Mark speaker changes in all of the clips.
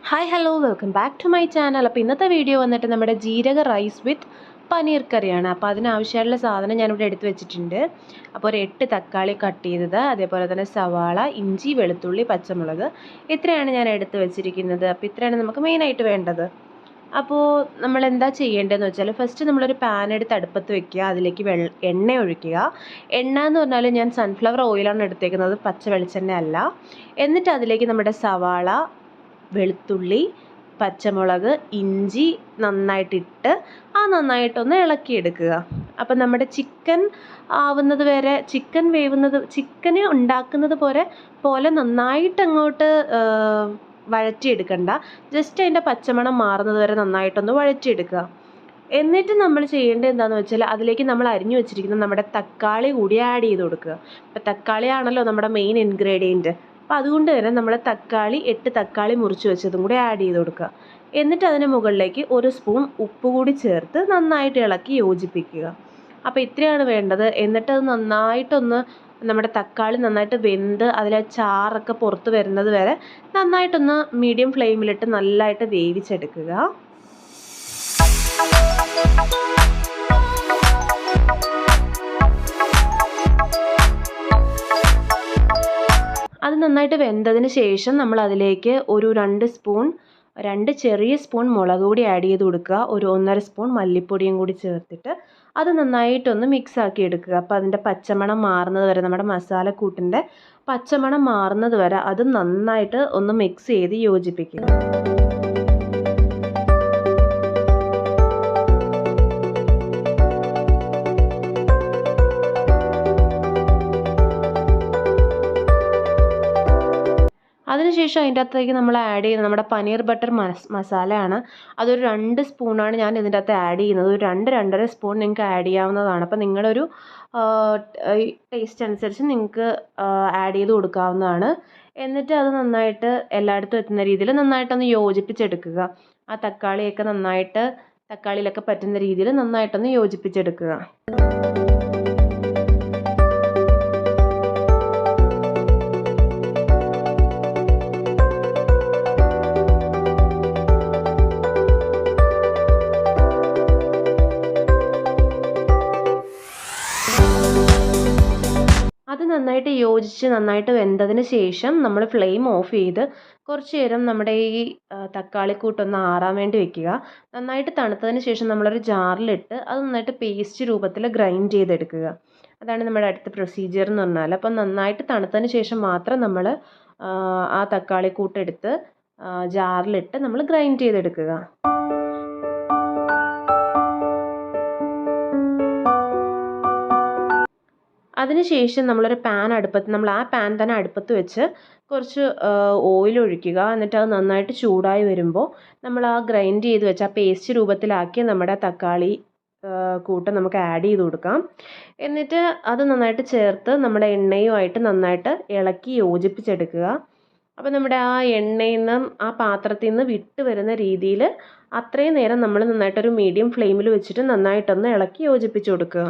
Speaker 1: Hi hello welcome back to my channel. അപ്പോൾ ഇന്നത്തെ video വന്നിട്ട് നമ്മുടെ ജീരക റൈസ് വിത്ത് പനീർ കറിയാണ്. അപ്പോൾ അതിനാവശ്യമായിട്ടുള്ള സാധനം ഞാനിവിടെ എടുത്ത് വെച്ചിട്ടുണ്ട്. അപ്പോൾ ഒരു 8 തക്കാളി കട്ട് ചെയ്തത്, അതേപോലെ തന്നെ സവാള, ഇഞ്ചി, വെളുത്തുള്ളി, പച്ചമുളക്, ഇത്രയാണ് ഞാൻ എടുത്ത് വെച്ചിരിക്കുന്നത്. അപ്പോൾ ഇത്രയാണ് നമുക്ക് മെയിനായിട്ട് വേണ്ടത്. അപ്പോൾ നമ്മൾ എന്താ ചെയ്യേണ്ടതെന്ന് വെച്ചാൽ ഫസ്റ്റ് നമ്മളൊരു പാൻ എടുത്ത് അടുപ്പത്ത് വെക്കുക, അതിലേക്ക് എണ്ണ ഒഴിക്കുക. എണ്ണ എന്ന് പറഞ്ഞാൽ ഞാൻ സൺഫ്ലവർ ഓയിലാണ് എടുത്തേക്കുന്നത്, പച്ച വെളിച്ചെണ്ണ അല്ല. എന്നിട്ട് അതിലേക്ക് നമ്മുടെ സവാള, വെളുത്തുള്ളി, പച്ചമുളക്, ഇഞ്ചി നന്നായിട്ടിട്ട് നന്നായിട്ടൊന്ന് ഇളക്കിയെടുക്കുക. അപ്പം നമ്മുടെ ചിക്കൻ ആവുന്നത് വരെ, ചിക്കന് ഉണ്ടാക്കുന്നത് പോലെ നന്നായിട്ട് അങ്ങോട്ട് വഴറ്റിയെടുക്കണ്ട. ജസ്റ്റ് അതിൻ്റെ പച്ചമണം മാറുന്നത് വരെ നന്നായിട്ടൊന്ന് വഴറ്റിയെടുക്കുക. എന്നിട്ട് നമ്മൾ ചെയ്യേണ്ടത് എന്താണെന്ന് വെച്ചാൽ അതിലേക്ക് നമ്മൾ അരിഞ്ഞു വെച്ചിരിക്കുന്ന നമ്മുടെ തക്കാളി കൂടി ആഡ് ചെയ്ത് കൊടുക്കുക. അപ്പം തക്കാളിയാണല്ലോ നമ്മുടെ മെയിൻ ഇൻഗ്രീഡിയൻറ്റ്. അപ്പോൾ അതുകൊണ്ട് തന്നെ നമ്മൾ 8 തക്കാളി മുറിച്ച് വെച്ചതും കൂടി ആഡ് ചെയ്ത് കൊടുക്കുക. എന്നിട്ട് അതിന് മുകളിലേക്ക് 1 സ്പൂൺ ഉപ്പ് കൂടി ചേർത്ത് നന്നായിട്ട് ഇളക്കി യോജിപ്പിക്കുക. അപ്പോൾ ഇത്രയാണ് വേണ്ടത്. എന്നിട്ട് അത് നന്നായിട്ടൊന്ന് നമ്മുടെ തക്കാളി നന്നായിട്ട് വെന്ത് അതിലെ ചാറൊക്കെ പുറത്ത് വരുന്നത് വരെ നന്നായിട്ടൊന്ന് മീഡിയം ഫ്ലെയിമിലിട്ട് നല്ലതായിട്ട് വേവിച്ചെടുക്കുക. അത് നന്നായിട്ട് വെന്തതിന് ശേഷം നമ്മൾ അതിലേക്ക് ഒരു 2 ചെറിയ സ്പൂൺ മുളക് പൊടി ആഡ് ചെയ്ത് കൊടുക്കുക. ഒരു 1.5 സ്പൂൺ മല്ലിപ്പൊടിയും കൂടി ചേർത്തിട്ട് അത് നന്നായിട്ടൊന്ന് മിക്സ് ആക്കി എടുക്കുക. അപ്പോൾ അതിൻ്റെ പച്ചമണം മാറുന്നത് വരെ, നമ്മുടെ മസാലക്കൂട്ടിൻ്റെ പച്ചമണം മാറുന്നത് വരെ അത് നന്നായിട്ട് ഒന്ന് മിക്സ് ചെയ്ത് യോജിപ്പിക്കുക. അതിനുശേഷം അതിൻ്റെ അകത്തേക്ക് നമ്മൾ ആഡ് ചെയ്യുന്നത് നമ്മുടെ പനീർ ബട്ടർ മസാലയാണ്. അതൊരു 2 സ്പൂണാണ് ഞാൻ ഇതിൻ്റെ അകത്ത് ആഡ് ചെയ്യുന്നത്. ഒരു 2-2.5 സ്പൂൺ നിങ്ങൾക്ക് ആഡ് ചെയ്യാവുന്നതാണ്. അപ്പോൾ നിങ്ങളൊരു ടേസ്റ്റ് അനുസരിച്ച് നിങ്ങൾക്ക് ആഡ് ചെയ്ത് കൊടുക്കാവുന്നതാണ്. എന്നിട്ട് അത് നന്നായിട്ട് എല്ലായിടത്തും എത്തുന്ന രീതിയിൽ നന്നായിട്ടൊന്ന് യോജിപ്പിച്ചെടുക്കുക. ആ തക്കാളിയിലൊക്കെ പറ്റുന്ന രീതിയിൽ നന്നായിട്ടൊന്ന് യോജിപ്പിച്ചെടുക്കുക. അത് നന്നായിട്ട് യോജിച്ച് നന്നായിട്ട് വെന്തതിന് ശേഷം നമ്മൾ ഫ്ലെയിം ഓഫ് ചെയ്ത് കുറച്ച് നേരം നമ്മുടെ ഈ തക്കാളിക്കൂട്ടൊന്ന് ആറാൻ വേണ്ടി വെക്കുക. നന്നായിട്ട് തണുത്തതിന് ശേഷം നമ്മളൊരു ജാറിലിട്ട് അത് നന്നായിട്ട് പേസ്റ്റ് രൂപത്തിൽ ഗ്രൈൻഡ് ചെയ്തെടുക്കുക. അതാണ് നമ്മുടെ അടുത്ത പ്രൊസീജിയർ എന്ന് പറഞ്ഞാൽ. അപ്പം നന്നായിട്ട് തണുത്തതിന് ശേഷം മാത്രം നമ്മൾ ആ തക്കാളിക്കൂട്ടെടുത്ത് ജാറിലിട്ട് നമ്മൾ ഗ്രൈൻഡ് ചെയ്തെടുക്കുക. അതിനുശേഷം നമ്മൾ ആ പാൻ തന്നെ അടുപ്പത്ത് വെച്ച് കുറച്ച് ഓയിൽ ഒഴിക്കുക. എന്നിട്ട് അത് നന്നായിട്ട് ചൂടായി വരുമ്പോൾ നമ്മൾ ആ ഗ്രൈൻഡ് ചെയ്ത് വെച്ച ആ പേസ്റ്റ് രൂപത്തിലാക്കി നമ്മുടെ തക്കാളി കൂട്ട് നമുക്ക് ആഡ് ചെയ്ത് കൊടുക്കാം. എന്നിട്ട് അത് നന്നായിട്ട് ചേർത്ത് നമ്മുടെ എണ്ണയുമായിട്ട് നന്നായിട്ട് ഇളക്കി യോജിപ്പിച്ചെടുക്കുക. അപ്പോൾ നമ്മുടെ ആ എണ്ണയിൽ നിന്നും ആ പാത്രത്തിൽ നിന്ന് വിട്ട് വരുന്ന രീതിയിൽ അത്രയും നേരം നമ്മൾ നന്നായിട്ടൊരു മീഡിയം ഫ്ലെയിമിൽ വെച്ചിട്ട് നന്നായിട്ടൊന്ന് ഇളക്കി യോജിപ്പിച്ച് കൊടുക്കുക.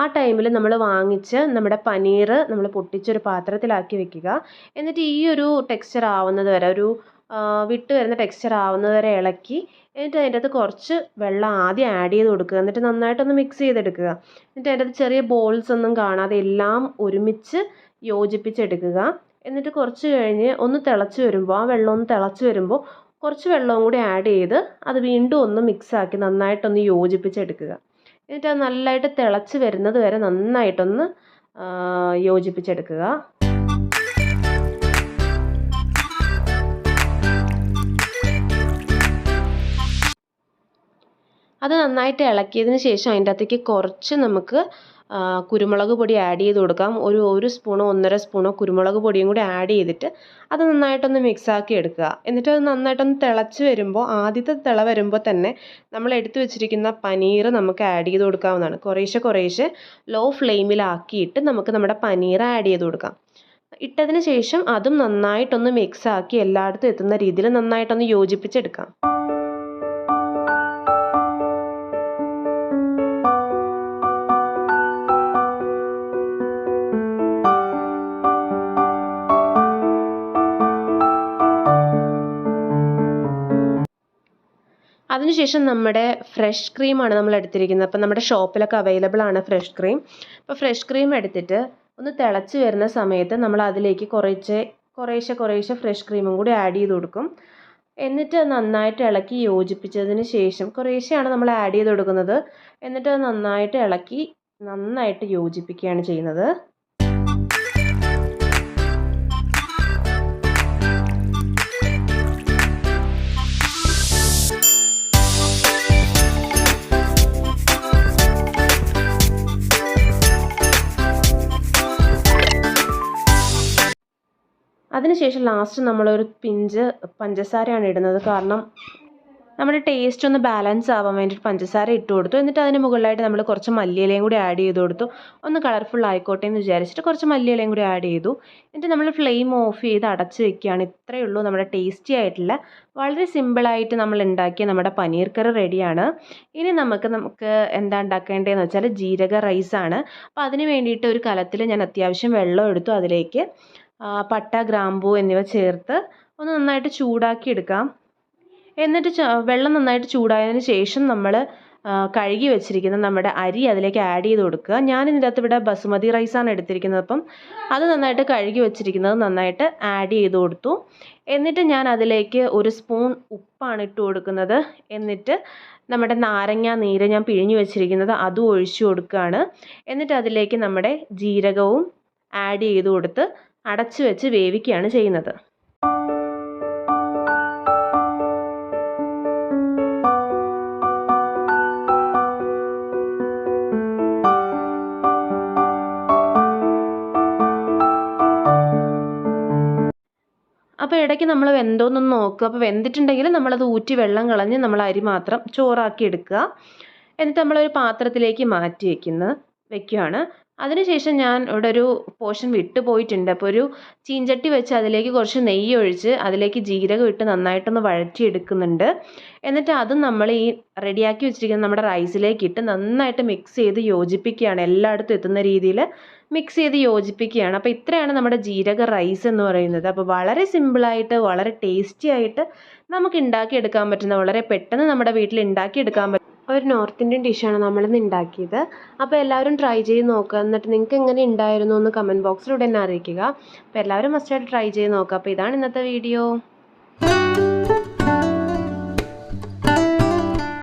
Speaker 1: ആ ടൈമിൽ നമ്മൾ വാങ്ങിച്ച് നമ്മുടെ പനീർ നമ്മൾ പൊട്ടിച്ചൊരു പാത്രത്തിലാക്കി വെക്കുക. എന്നിട്ട് ഈ ഒരു ടെക്സ്ചർ ആവുന്നത് വരെ, ഒരു വിട്ട് വരുന്ന ടെക്സ്ചർ ആവുന്നത് വരെ ഇളക്കി, എന്നിട്ട് അതിൻ്റെ അകത്ത് കുറച്ച് വെള്ളം ആദ്യം ആഡ് ചെയ്ത് കൊടുക്കുക. എന്നിട്ട് നന്നായിട്ടൊന്ന് മിക്സ് ചെയ്തെടുക്കുക. എന്നിട്ട് അതിൻ്റെ അകത്ത് ചെറിയ ബോൾസ് ഒന്നും കാണാതെ എല്ലാം ഒരുമിച്ച് യോജിപ്പിച്ചെടുക്കുക. എന്നിട്ട് കുറച്ച് കഴിഞ്ഞ് ഒന്ന് തിളച്ച് വരുമ്പോൾ, ആ വെള്ളം ഒന്ന് തിളച്ച് വരുമ്പോൾ കുറച്ച് വെള്ളവും കൂടി ആഡ് ചെയ്ത് അത് വീണ്ടും ഒന്ന് മിക്സാക്കി നന്നായിട്ടൊന്ന് യോജിപ്പിച്ചെടുക്കുക. എന്നിട്ട് അത് നല്ലതായിട്ട് തിളച്ച് വരുന്നത് വരെ നന്നായിട്ടൊന്ന് യോജിപ്പിച്ചെടുക്കുക. അത് നന്നായിട്ട് ഇളക്കിയതിന് ശേഷം അതിൻ്റെ അകത്തേക്ക് കുറച്ച് നമുക്ക് കുരുമുളക് പൊടി ആഡ് ചെയ്ത് കൊടുക്കാം. ഒരു സ്പൂണോ 1.5 സ്പൂണോ കുരുമുളക് പൊടിയും കൂടി ആഡ് ചെയ്തിട്ട് അത് നന്നായിട്ടൊന്ന് മിക്സാക്കി എടുക്കുക. എന്നിട്ട് അത് നന്നായിട്ടൊന്ന് തിളച്ച് വരുമ്പോൾ, ആദ്യത്തെ തിള വരുമ്പോൾ തന്നെ നമ്മൾ എടുത്തു വെച്ചിരിക്കുന്ന പനീർ നമുക്ക് ആഡ് ചെയ്ത് കൊടുക്കാവുന്നതാണ്. കുറേശ്ശെ ലോ ഫ്ലെയിമിലാക്കിയിട്ട് നമുക്ക് നമ്മുടെ പനീർ ആഡ് ചെയ്ത് കൊടുക്കാം. ഇട്ടതിന് ശേഷം അതും നന്നായിട്ടൊന്ന് മിക്സ് ആക്കി എല്ലായിടത്തും എത്തുന്ന രീതിയിൽ നന്നായിട്ടൊന്ന് യോജിപ്പിച്ചെടുക്കാം. അതിനുശേഷം നമ്മുടെ ഫ്രഷ് ക്രീമാണ് നമ്മൾ എടുത്തിരിക്കുന്നത്. അപ്പം നമ്മുടെ ഷോപ്പിലൊക്കെ അവൈലബിൾ ആണ് ഫ്രഷ് ക്രീം. അപ്പോൾ ഫ്രഷ് ക്രീം എടുത്തിട്ട് ഒന്ന് തിളച്ച് വരുന്ന സമയത്ത് നമ്മൾ അതിലേക്ക് കുറേശ്ശെ ഫ്രഷ് ക്രീമും കൂടി ആഡ് ചെയ്ത് കൊടുക്കും. എന്നിട്ട് നന്നായിട്ട് ഇളക്കി യോജിപ്പിച്ചതിന് ശേഷം കുറേശ്ശെയാണ് നമ്മൾ ആഡ് ചെയ്ത് കൊടുക്കുന്നത്. എന്നിട്ട് നന്നായിട്ട് ഇളക്കി നന്നായിട്ട് യോജിപ്പിക്കുകയാണ് ചെയ്യുന്നത്. അതിനുശേഷം ലാസ്റ്റ് നമ്മളൊരു പിഞ്ച് പഞ്ചസാരയാണ് ഇടുന്നത്. കാരണം നമ്മുടെ ടേസ്റ്റ് ഒന്ന് ബാലൻസ് ആവാൻ വേണ്ടിയിട്ട് പഞ്ചസാര ഇട്ട് കൊടുത്തു. എന്നിട്ട് അതിന് മുകളിലായിട്ട് നമ്മൾ കുറച്ച് മല്ലിയിലയും കൂടി ആഡ് ചെയ്ത് കൊടുത്തു. ഒന്ന് കളർഫുൾ ആയിക്കോട്ടെ എന്ന് വിചാരിച്ചിട്ട് കുറച്ച് മല്ലിയിലയും കൂടി ആഡ് ചെയ്തു. എന്നിട്ട് നമ്മൾ ഫ്ലെയിം ഓഫ് ചെയ്ത് അടച്ച് വെക്കുകയാണ്. ഇത്രയേ ഉള്ളൂ നമ്മുടെ ടേസ്റ്റി ആയിട്ടുള്ള വളരെ സിമ്പിളായിട്ട് നമ്മൾ ഉണ്ടാക്കിയ നമ്മുടെ പനീർ കറി റെഡിയാണ്. ഇനി നമുക്ക് എന്താ ഉണ്ടാക്കേണ്ടതെന്ന് വെച്ചാൽ ജീരക റൈസാണ്. അപ്പോൾ അതിന് വേണ്ടിയിട്ട് ഒരു കലത്തിൽ ഞാൻ അത്യാവശ്യം വെള്ളം എടുത്തു. അതിലേക്ക് പട്ട, ഗ്രാമ്പൂ എന്നിവ ചേർത്ത് ഒന്ന് നന്നായിട്ട് ചൂടാക്കി എടുക്കാം. എന്നിട്ട് വെള്ളം നന്നായിട്ട് ചൂടായതിന് ശേഷം നമ്മൾ കഴുകി വെച്ചിരിക്കുന്ന നമ്മുടെ അരി അതിലേക്ക് ആഡ് ചെയ്ത് കൊടുക്കുക. ഞാൻ ഇതിൻ്റെ അകത്ത് ഇവിടെ ബസുമതി റൈസാണ് എടുത്തിരിക്കുന്നത്. അപ്പം അത് നന്നായിട്ട് കഴുകി വെച്ചിരിക്കുന്നത് നന്നായിട്ട് ആഡ് ചെയ്ത് കൊടുത്തു. എന്നിട്ട് ഞാൻ അതിലേക്ക് 1 സ്പൂൺ ഉപ്പാണ് ഇട്ട് കൊടുക്കുന്നത്. എന്നിട്ട് നമ്മുടെ നാരങ്ങ നീര് ഞാൻ പിഴിഞ്ഞു വെച്ചിരിക്കുന്നത് അതും ഒഴിച്ചു കൊടുക്കുകയാണ്. എന്നിട്ട് അതിലേക്ക് നമ്മുടെ ജീരകവും ആഡ് ചെയ്ത് കൊടുത്ത് അടച്ചു വെച്ച് വേവിക്കുകയാണ് ചെയ്യുന്നത്. അപ്പോൾ ഇടയ്ക്ക് നമ്മൾ വെന്തോന്നൊന്ന് നോക്കുക. അപ്പോൾ വെന്തിട്ടുണ്ടെങ്കിൽ നമ്മളത് ഊറ്റി വെള്ളം കളഞ്ഞ് നമ്മൾ അരി മാത്രം ചോറാക്കി എടുക്കുക. എന്നിട്ട് നമ്മളൊരു പാത്രത്തിലേക്ക് മാറ്റി വെക്കുകയാണ്. അതിനുശേഷം ഞാൻ ഇവിടെ ഒരു പോർഷൻ വിട്ടു പോയിട്ടുണ്ട്. അപ്പോൾ ഒരു ചീഞ്ചട്ടി വെച്ച് അതിലേക്ക് കുറച്ച് നെയ്യ് ഒഴിച്ച് അതിലേക്ക് ജീരകം ഇട്ട് നന്നായിട്ടൊന്ന് വഴറ്റിയെടുക്കുന്നുണ്ട്. എന്നിട്ട് അതും നമ്മൾ ഈ റെഡിയാക്കി വെച്ചിരിക്കുന്ന നമ്മുടെ റൈസിലേക്ക് ഇട്ട് നന്നായിട്ട് മിക്സ് ചെയ്ത് യോജിപ്പിക്കുകയാണ്. എല്ലായിടത്തും എത്തുന്ന രീതിയിൽ മിക്സ് ചെയ്ത് യോജിപ്പിക്കുകയാണ്. അപ്പോൾ ഇത്രയാണ് നമ്മുടെ ജീരക റൈസ് എന്ന് പറയുന്നത്. അപ്പോൾ വളരെ സിമ്പിളായിട്ട് വളരെ ടേസ്റ്റി ആയിട്ട് നമുക്ക് ഉണ്ടാക്കിയെടുക്കാൻ പറ്റുന്ന, വളരെ പെട്ടെന്ന് നമ്മുടെ വീട്ടിൽ ഉണ്ടാക്കിയെടുക്കാൻ പറ്റുന്ന ഒരു നോർത്ത് ഇന്ത്യൻ ഡിഷാണ് നമ്മളിന്ന് ഉണ്ടാക്കിയത്. അപ്പോൾ എല്ലാവരും ട്രൈ ചെയ്ത് നോക്കുക. എന്നിട്ട് നിങ്ങൾക്ക് എങ്ങനെ ഉണ്ടായിരുന്നു എന്ന് കമൻറ്റ് ബോക്സിലൂടെ എന്നെ അറിയിക്കുക. അപ്പോൾ എല്ലാവരും മസ്റ്റായിട്ട് ട്രൈ ചെയ്ത് നോക്കുക. അപ്പോൾ ഇതാണ് ഇന്നത്തെ വീഡിയോ.